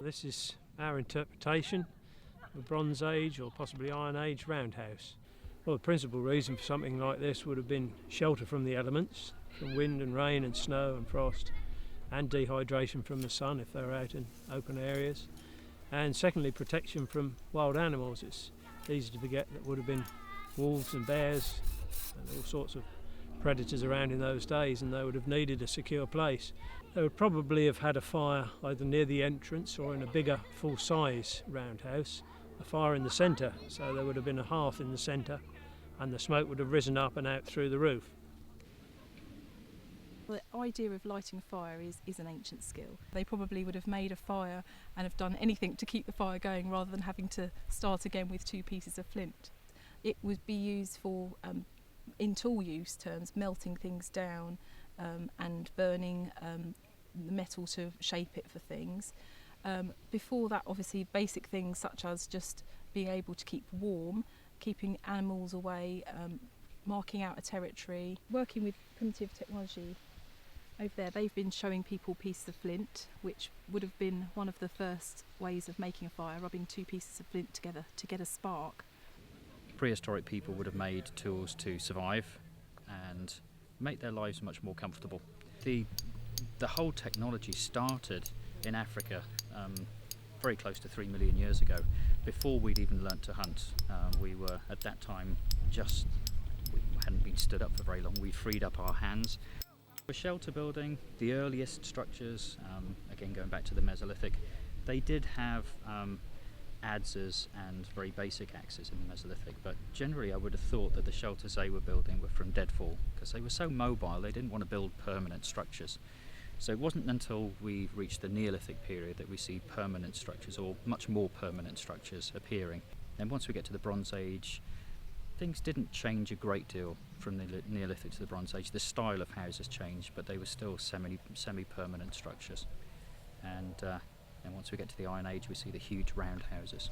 This is our interpretation of a Bronze Age or possibly Iron Age roundhouse. Well, the principal reason for something like this would have been shelter from the elements, from wind and rain and snow and frost, and dehydration from the sun if they were out in open areas. And secondly, protection from wild animals. It's easy to forget that would have been wolves and bears and all sorts of predators around in those days, and they would have needed a secure place. They would probably have had a fire either near the entrance or in a bigger full-size roundhouse, a fire in the centre, so there would have been a hearth in the centre and the smoke would have risen up and out through the roof. The idea of lighting a fire is an ancient skill. They probably would have made a fire and have done anything to keep the fire going rather than having to start again with 2 pieces of flint. It would be used for, in tool use terms, melting things down and burning the metal to shape it for things. Before that, obviously, basic things such as just being able to keep warm, keeping animals away, marking out a territory, working with primitive technology. Over there, they've been showing people pieces of flint, which would have been one of the first ways of making a fire, rubbing 2 pieces of flint together to get a spark. Prehistoric people would have made tools to survive and make their lives much more comfortable. The whole technology started in Africa very close to 3 million years ago, before we'd even learnt to hunt. We were at that time we hadn't been stood up for very long. We'd freed up our hands. For shelter building, the earliest structures, again going back to the Mesolithic, they did have adzes and very basic axes in the Mesolithic, but generally I would have thought that the shelters they were building were from deadfall, because they were so mobile they didn't want to build permanent structures. So it wasn't until we reached the Neolithic period that we see permanent structures, or much more permanent structures, appearing. And once we get to the Bronze Age, things didn't change a great deal from the Neolithic to the Bronze Age. The style of houses changed, but they were still semi-permanent structures. And once we get to the Iron Age, we see the huge round houses.